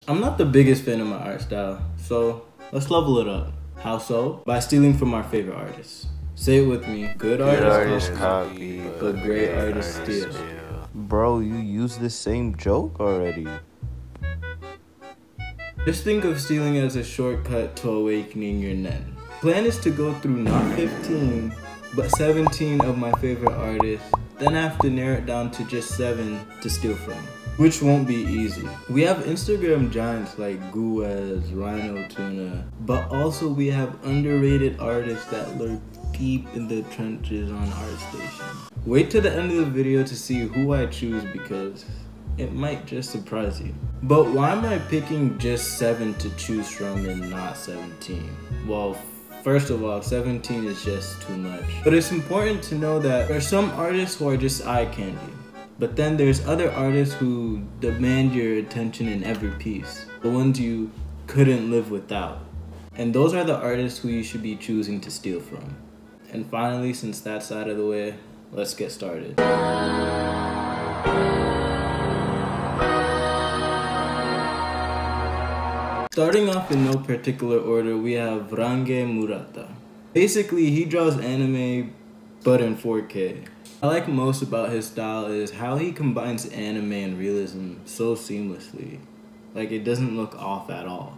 I'm not the biggest fan of my art style, so let's level it up. How so? By stealing from our favorite artists. Say it with me. Good artists copy, but great artists steal. Bro, you used the same joke already. Just think of stealing as a shortcut to awakening your nen. Plan is to go through not 15, but 17 of my favorite artists, then I have to narrow it down to just 7 to steal from, which won't be easy. We have Instagram giants like Guweiz, Rhino Tuna, but also we have underrated artists that lurk deep in the trenches on ArtStation. Wait till the end of the video to see who I choose because it might just surprise you. But why am I picking just 7 to choose from and not 17? Well, first of all, 17 is just too much. But it's important to know that there are some artists who are just eye candy. But then there's other artists who demand your attention in every piece. The ones you couldn't live without. And those are the artists who you should be choosing to steal from. And finally, since that's out of the way, let's get started. Starting off in no particular order, we have Range Murata. Basically, he draws anime, but in 4K. What I like most about his style is how he combines anime and realism so seamlessly. Like, it doesn't look off at all.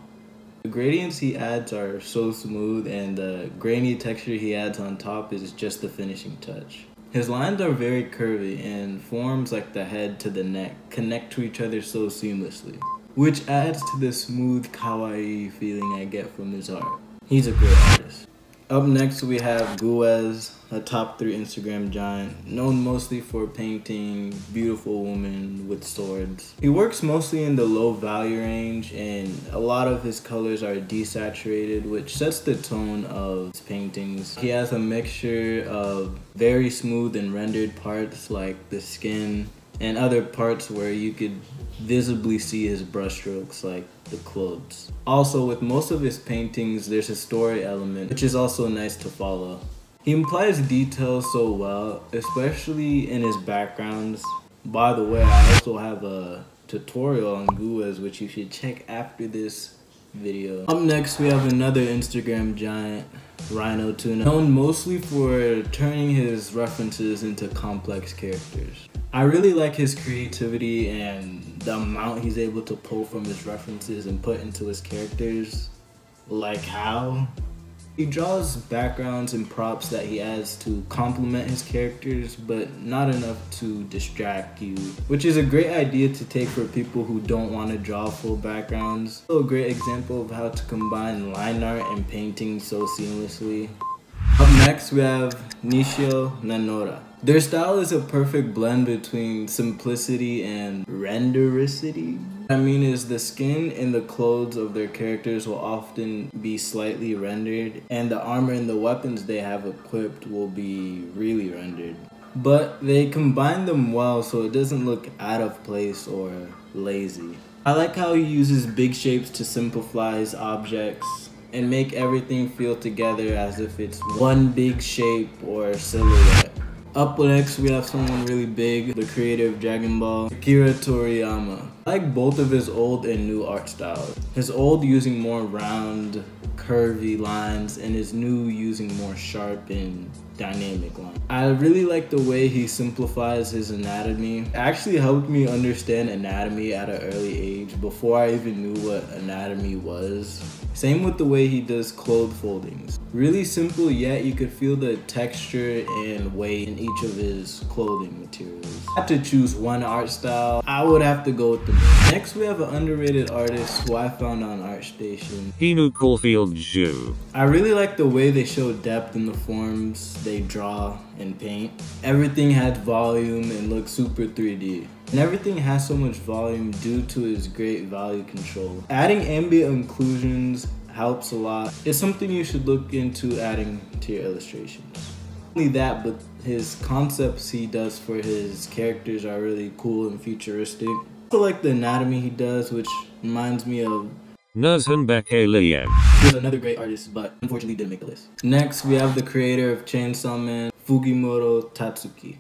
The gradients he adds are so smooth, and the grainy texture he adds on top is just the finishing touch. His lines are very curvy, and forms like the head to the neck connect to each other so seamlessly, which adds to the smooth kawaii feeling I get from his art. He's a great artist. Up next we have Guweiz, a top 3 Instagram giant, known mostly for painting beautiful women with swords. He works mostly in the low value range, and a lot of his colors are desaturated, which sets the tone of his paintings. He has a mixture of very smooth and rendered parts like the skin, and other parts where you could visibly see his brushstrokes like the clothes. Also, with most of his paintings, there's a story element, which is also nice to follow. He implies details so well, especially in his backgrounds. By the way, I also have a tutorial on Guweiz, which you should check after this video. Up next, we have another Instagram giant, Rhino Tuna, known mostly for turning his references into complex characters. I really like his creativity and the amount he's able to pull from his references and put into his characters. Like how? He draws backgrounds and props that he adds to complement his characters, but not enough to distract you, which is a great idea to take for people who don't want to draw full backgrounds. Also a great example of how to combine line art and painting so seamlessly. Up next, we have Nishio Nanora. Their style is a perfect blend between simplicity and rendericity. What I mean is the skin and the clothes of their characters will often be slightly rendered, and the armor and the weapons they have equipped will be really rendered. But they combine them well so it doesn't look out of place or lazy. I like how he uses big shapes to simplify his objects and make everything feel together as if it's one big shape or silhouette. Up next, we have someone really big, the creator of Dragon Ball, Akira Toriyama. I like both of his old and new art styles. His old using more round, curvy lines, and his new using more sharp and dynamic lines. I really like the way he simplifies his anatomy. It actually helped me understand anatomy at an early age before I even knew what anatomy was. Same with the way he does clothes foldings. Really simple, yet you could feel the texture and weight in each of his clothing materials. If I had to choose one art style, I would have to go with the middle. Next, we have an underrated artist who I found on ArtStation, Henu caulfield. I really like the way they show depth in the forms they draw and paint. Everything has volume and looks super 3D. And everything has so much volume due to his great value control. Adding ambient occlusions helps a lot. It's something you should look into adding to your illustrations. Not only that, but his concepts he does for his characters are really cool and futuristic. I also like the anatomy he does, which reminds me of FKEY. He's another great artist, but unfortunately didn't make the list. Next, we have the creator of Chainsaw Man, Fugimoto Tatsuki.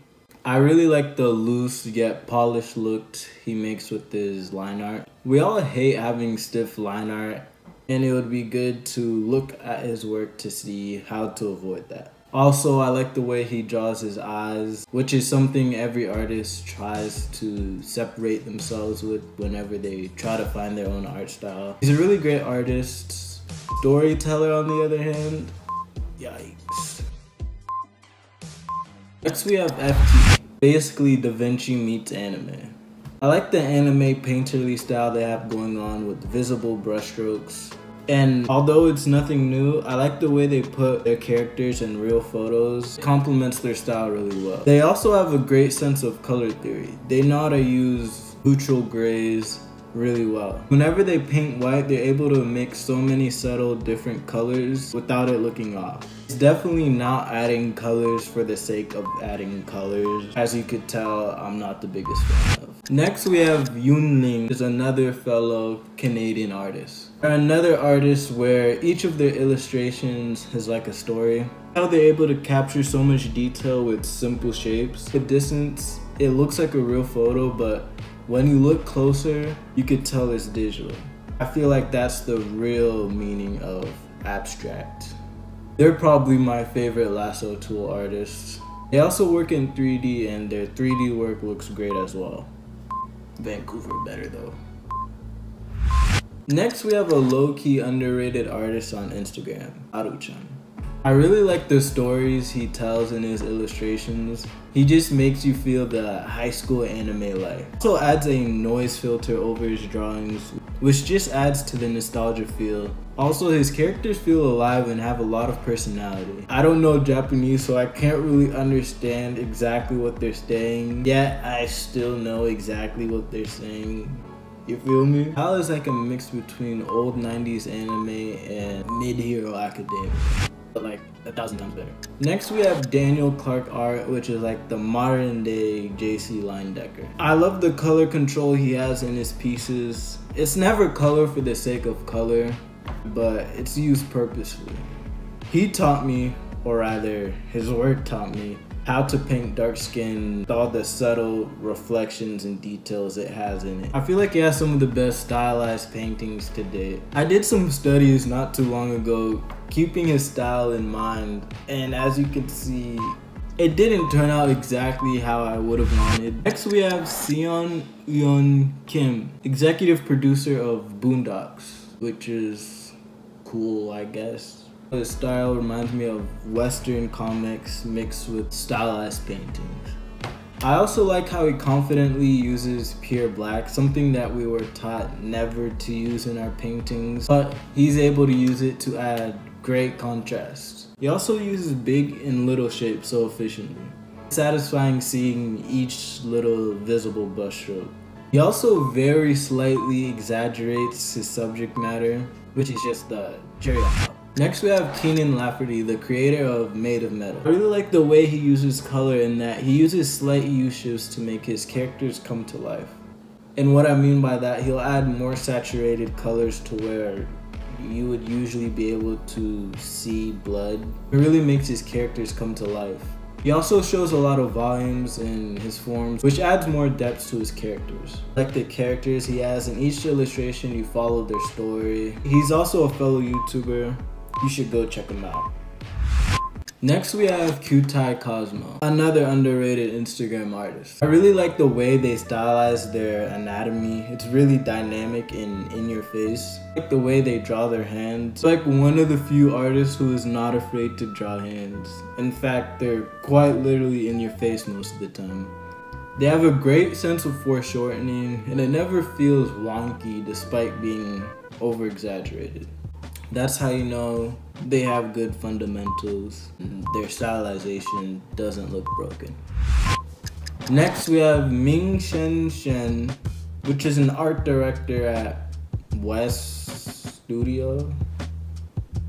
I really like the loose yet polished look he makes with his line art. We all hate having stiff line art, and it would be good to look at his work to see how to avoid that. Also, I like the way he draws his eyes, which is something every artist tries to separate themselves with whenever they try to find their own art style. He's a really great artist. Storyteller, on the other hand, yikes. Next we have FKEY, basically Da Vinci meets anime. I like the anime painterly style they have going on with visible brushstrokes. And although it's nothing new, I like the way they put their characters in real photos. It complements their style really well. They also have a great sense of color theory. They know how to use neutral grays really well. Whenever they paint white, they're able to mix so many subtle different colors without it looking off. It's definitely not adding colors for the sake of adding colors. As you could tell, I'm not the biggest fan of. Next we have Ling, is another fellow Canadian artist. They're another artist where each of their illustrations has like a story. How they're able to capture so much detail with simple shapes. At distance, it looks like a real photo, but when you look closer, you could tell it's digital. I feel like that's the real meaning of abstract. They're probably my favorite lasso tool artists. They also work in 3D, and their 3D work looks great as well. Vancouver better though. Next we have a low-key underrated artist on Instagram, Urachan. I really like the stories he tells in his illustrations. He just makes you feel the high school anime life. Also adds a noise filter over his drawings, which just adds to the nostalgia feel. Also, his characters feel alive and have a lot of personality. I don't know Japanese, so I can't really understand exactly what they're saying, yet I still know exactly what they're saying. You feel me? How is like a mix between old 90s anime and mid-hero academia, but like 1,000 times better. Next we have danielclarkeart, which is like the modern day JC lyndecker. I love the color control he has in his pieces. It's never color for the sake of color, but it's used purposefully. He taught me, or rather his work taught me, how to paint dark skin with all the subtle reflections and details it has in it. I feel like he has some of the best stylized paintings to date. I did some studies not too long ago keeping his style in mind, and as you can see, it didn't turn out exactly how I would have wanted. Next we have Seung Kim, executive producer of Boondocks, which is cool, I guess. His style reminds me of Western comics mixed with stylized paintings. I also like how he confidently uses pure black, something that we were taught never to use in our paintings, but he's able to use it to add great contrast. He also uses big and little shapes so efficiently. It's satisfying seeing each little visible brushstroke. He also very slightly exaggerates his subject matter, which is just the cherry on top. Next we have Keenan Lafferty, the creator of Made of Metal. I really like the way he uses color in that he uses slight hue shifts to make his characters come to life. And what I mean by that, he'll add more saturated colors to where you would usually be able to see blood. It really makes his characters come to life. He also shows a lot of volumes in his forms, which adds more depth to his characters. Like the characters he has in each illustration, you follow their story. He's also a fellow YouTuber. You should go check him out. Next we have Kyutai Cosmo, another underrated Instagram artist. I really like the way they stylize their anatomy. It's really dynamic and in your face. I like the way they draw their hands. It's like one of the few artists who is not afraid to draw hands. In fact, they're quite literally in your face most of the time. They have a great sense of foreshortening, and it never feels wonky despite being over exaggerated. That's how you know they have good fundamentals and their stylization doesn't look broken. Next we have Ming Shen, which is an art director at West Studio.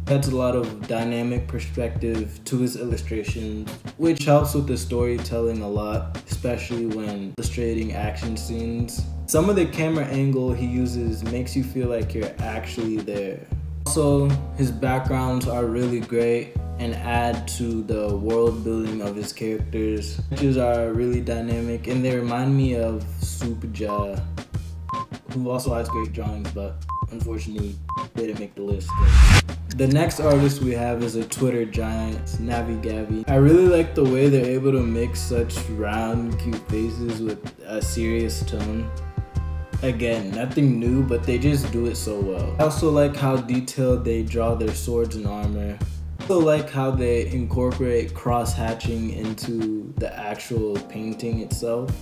Adds a lot of dynamic perspective to his illustrations, which helps with the storytelling a lot, especially when illustrating action scenes. Some of the camera angle he uses makes you feel like you're actually there. Also, his backgrounds are really great. and add to the world building of his characters. Sketches are really dynamic and they remind me of Supja, who also has great drawings, but unfortunately didn't make the list. The next artist we have is a Twitter giant, Navi. I really like the way they're able to mix such round, cute faces with a serious tone. Again, nothing new, but they just do it so well. I also like how detailed they draw their swords and armor. I also like how they incorporate cross-hatching into the actual painting itself.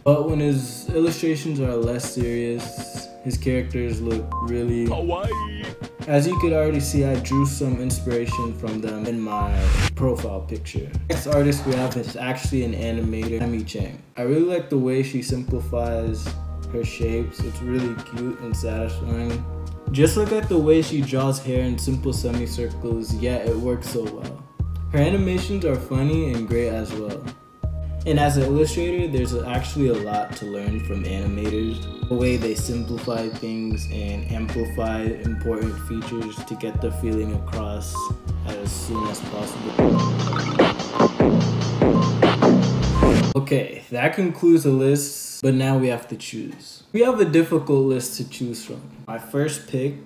But when his illustrations are less serious, his characters look really Hawaii. As you could already see, I drew some inspiration from them in my profile picture. Next artist we have is actually an animator, Emi Chang. I really like the way she simplifies her shapes. It's really cute and satisfying. Just look at the way she draws hair in simple semicircles, yet it works so well. Her animations are funny and great as well. And as an illustrator, there's actually a lot to learn from animators. The way they simplify things and amplify important features to get the feeling across as soon as possible. Okay, that concludes the list, but now we have to choose. We have a difficult list to choose from. My first pick,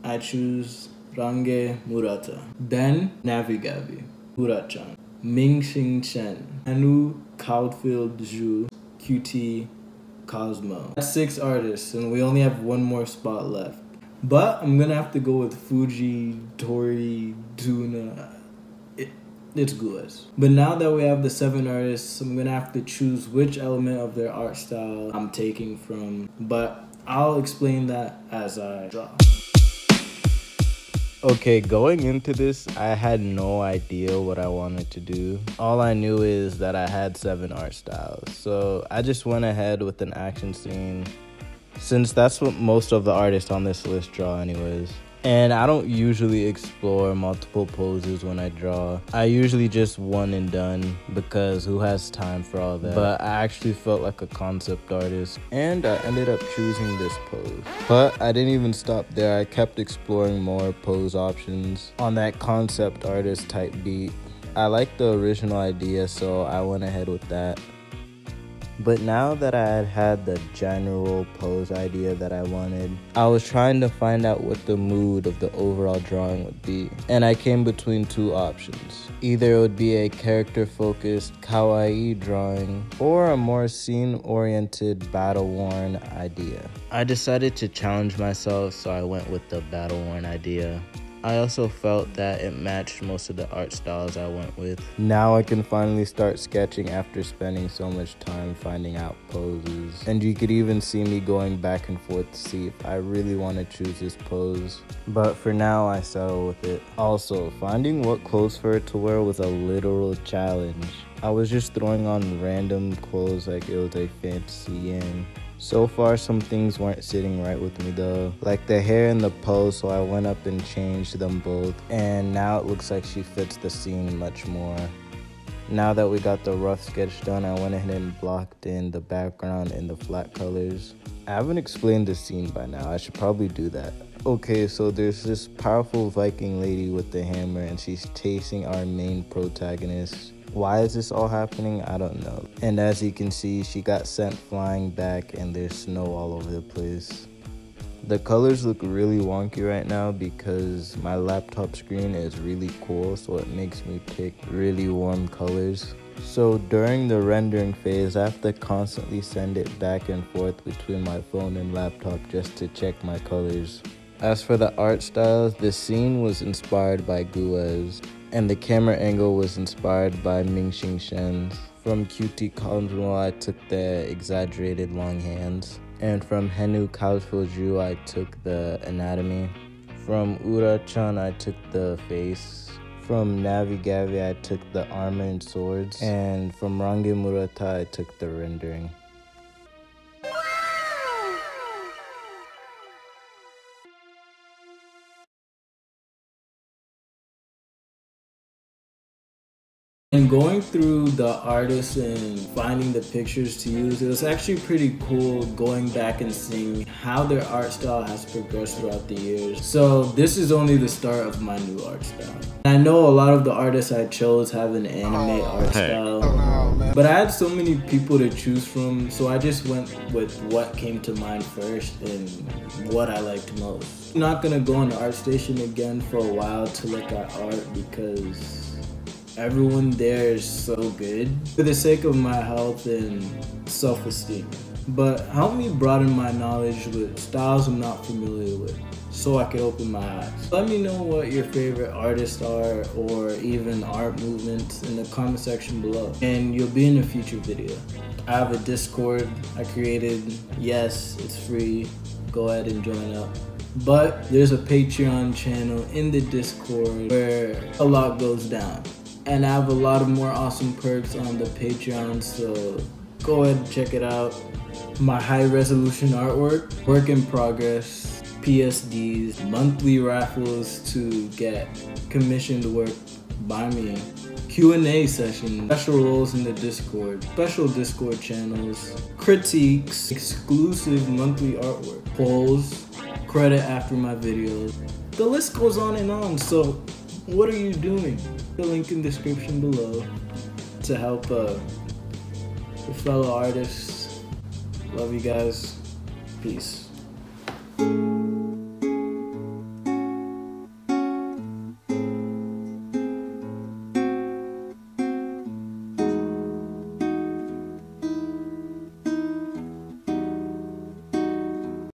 I choose Range Murata. Then Navigavi, Urachan, Mingxing Chen, Henu, caulfield, Zhu, QT, Cosmo. That's 6 artists, and we only have one more spot left. But I'm gonna have to go with Fuji, Tori, Tuna. It's Guweiz. But now that we have the 7 artists, I'm gonna have to choose which element of their art style I'm taking from. But I'll explain that as I draw. Okay, going into this, I had no idea what I wanted to do. All I knew is that I had 7 art styles. So I just went ahead with an action scene, since that's what most of the artists on this list draw anyways. And I don't usually explore multiple poses when I draw. I usually just one and done, because who has time for all that? But I actually felt like a concept artist, and I ended up choosing this pose. But I didn't even stop there. I kept exploring more pose options on that concept artist type beat. I liked the original idea, so I went ahead with that. But now that I had had the general pose idea that I wanted, I was trying to find out what the mood of the overall drawing would be. And I came between 2 options. Either it would be a character-focused kawaii drawing, or a more scene-oriented, battle-worn idea. I decided to challenge myself, so I went with the battle-worn idea. I also felt that it matched most of the art styles I went with. Now I can finally start sketching after spending so much time finding out poses. And you could even see me going back and forth to see if I really want to choose this pose. But for now, I settle with it. Also, finding what clothes for her to wear was a literal challenge. I was just throwing on random clothes like it was a fantasy game. So far, some things weren't sitting right with me though, like the hair and the pose, so I went up and changed them both, and now it looks like she fits the scene much more. Now that we got the rough sketch done, I went ahead and blocked in the background and the flat colors. I haven't explained the scene by now, I should probably do that. Okay, so there's this powerful Viking lady with the hammer, and she's chasing our main protagonist. Why is this all happening? I don't know. And as you can see, she got sent flying back and there's snow all over the place. The colors look really wonky right now because my laptop screen is really cool, so it makes me pick really warm colors. So during the rendering phase, I have to constantly send it back and forth between my phone and laptop just to check my colors. As for the art styles, the scene was inspired by Guweiz, and the camera angle was inspired by Mingxing Shen's. From QT Cosmo, I took the exaggerated long hands. And from Henu caulfield Zhu, I took the anatomy. From Urachan, I took the face. From Navigavi, I took the armor and swords. And from Range Murata, I took the rendering. And going through the artists and finding the pictures to use, it was actually pretty cool going back and seeing how their art style has progressed throughout the years. So this is only the start of my new art style. I know a lot of the artists I chose have an anime art style, but I had so many people to choose from, so I just went with what came to mind first and what I liked most. I'm not gonna go on the ArtStation again for a while to look at art because everyone there is so good for the sake of my health and self-esteem. But help me broaden my knowledge with styles I'm not familiar with so I can open my eyes. Let me know what your favorite artists are or even art movements in the comment section below, and you'll be in a future video. I have a Discord I created. Yes, it's free. Go ahead and join up. But there's a Patreon channel in the Discord where a lot goes down. And I have a lot of more awesome perks on the Patreon, so go ahead and check it out. My high resolution artwork, work in progress, PSDs, monthly raffles to get commissioned work by me, Q&A sessions, special roles in the Discord, special Discord channels, critiques, exclusive monthly artwork, polls, credit after my videos. The list goes on and on, so what are you doing? The link in the description below to help your fellow artists. Love you guys. Peace.